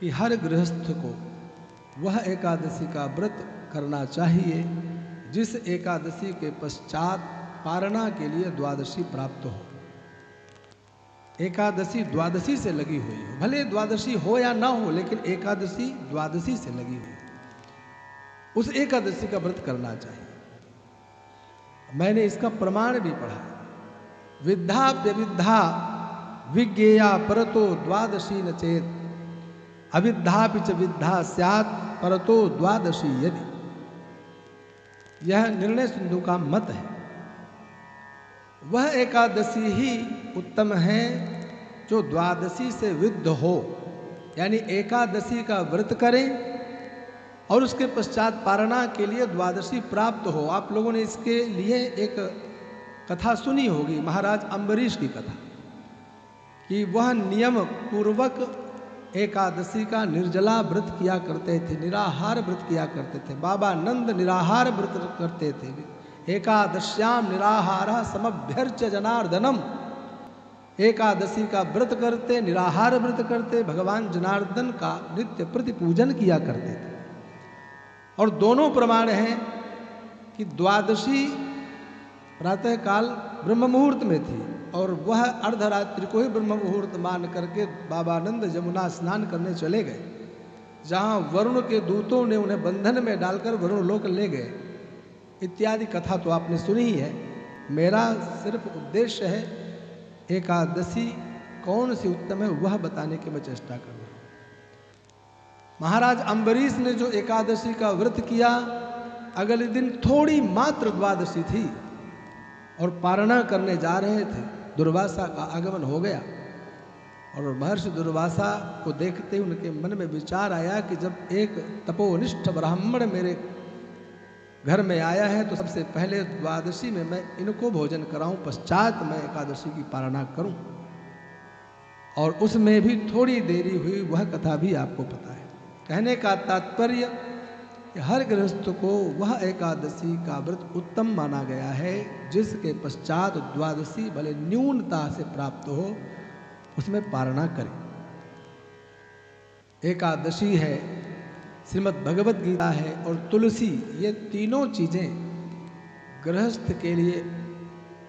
कि हर गृहस्थ को वह एकादशी का व्रत करना चाहिए जिस एकादशी के पश्चात पारणा के लिए द्वादशी प्राप्त हो। एकादशी द्वादशी से लगी हुई हो, भले द्वादशी हो या ना हो, लेकिन एकादशी द्वादशी से लगी हुई, उस एकादशी का व्रत करना चाहिए। मैंने इसका प्रमाण भी पढ़ा। विद्धा व्यविद्धा विज्ञेया परतो द्वादशी न चेत अविद्धा पिच विद्धा स्यात् परतो द्वादशी यदि। यह निर्णय सिंधु का मत है। वह एकादशी ही उत्तम है जो द्वादशी से विद्ध हो, यानी एकादशी का व्रत करें और उसके पश्चात पारणा के लिए द्वादशी प्राप्त हो। आप लोगों ने इसके लिए एक कथा सुनी होगी, महाराज अम्बरीश की कथा, कि वह नियम पूर्वक एकादशी का निर्जला व्रत किया करते थे, निराहार व्रत किया करते थे। बाबा नंद निराहार व्रत करते थे। एकादश्याम निराहार समभ्यर्च्य जनार्दनम। एकादशी का व्रत करते, निराहार व्रत करते, भगवान जनार्दन का नित्य प्रति पूजन किया करते थे। और दोनों प्रमाण हैं कि द्वादशी प्रातःकाल ब्रह्म मुहूर्त में थी और वह अर्धरात्रि को ही ब्रह्म मुहूर्त मान करके बाबानंद यमुना स्नान करने चले गए, जहाँ वरुण के दूतों ने उन्हें बंधन में डालकर वरुण लोक ले गए। इत्यादि कथा तो आपने सुनी ही है। मेरा सिर्फ उद्देश्य है एकादशी कौन सी उत्तम है वह बताने की मैं चेष्टा कर रहा हूँ। महाराज अम्बरीश ने जो एकादशी का व्रत किया, अगले दिन थोड़ी मात्र द्वादशी थी और पारणा करने जा रहे थे, दुर्वासा का आगमन हो गया। और महर्षि दुर्वासा को देखते उनके मन में विचार आया कि जब एक तपोनिष्ठ ब्राह्मण मेरे घर में आया है तो सबसे पहले द्वादशी में मैं इनको भोजन कराऊं, पश्चात मैं एकादशी की पारणा करूं। और उसमें भी थोड़ी देरी हुई, वह कथा भी आपको पता है। कहने का तात्पर्य कि हर गृहस्थ को वह एकादशी का व्रत उत्तम माना गया है जिसके पश्चात द्वादशी भले न्यूनता से प्राप्त हो, उसमें पारणा करें। एकादशी है, श्रीमद् भगवत गीता है और तुलसी, ये तीनों चीजें गृहस्थ के लिए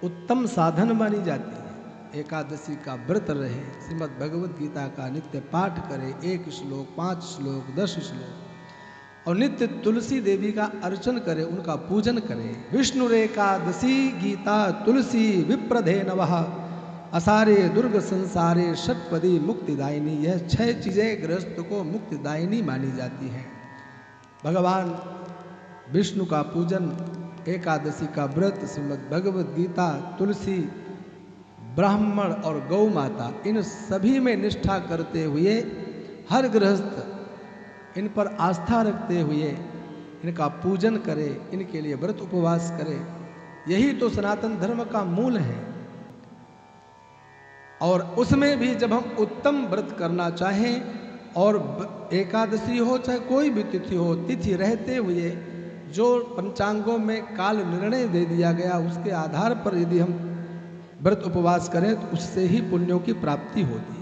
उत्तम साधन मानी जाती है। एकादशी का व्रत रहे, श्रीमद् भगवत गीता का नित्य पाठ करे, 1 श्लोक 5 श्लोक 10 श्लोक, और नित्य तुलसी देवी का अर्चन करे, उनका पूजन करे। विष्णुरेकादशी गीता तुलसी विप्रधे नवः असारे दुर्ग संसारे षटपदी मुक्तिदायिनी। यह 6 चीजें गृहस्थ को मुक्तिदायिनी मानी जाती हैं। भगवान विष्णु का पूजन, एकादशी का व्रत, श्रीमद् भगवत गीता, तुलसी, ब्राह्मण और गौ माता, इन सभी में निष्ठा करते हुए हर गृहस्थ इन पर आस्था रखते हुए इनका पूजन करे, इनके लिए व्रत उपवास करे। यही तो सनातन धर्म का मूल है। और उसमें भी जब हम उत्तम व्रत करना चाहें और एकादशी हो चाहे कोई भी तिथि हो, तिथि रहते हुए जो पंचांगों में काल निर्णय दे दिया गया उसके आधार पर यदि हम व्रत उपवास करें तो उससे ही पुण्यों की प्राप्ति होती है।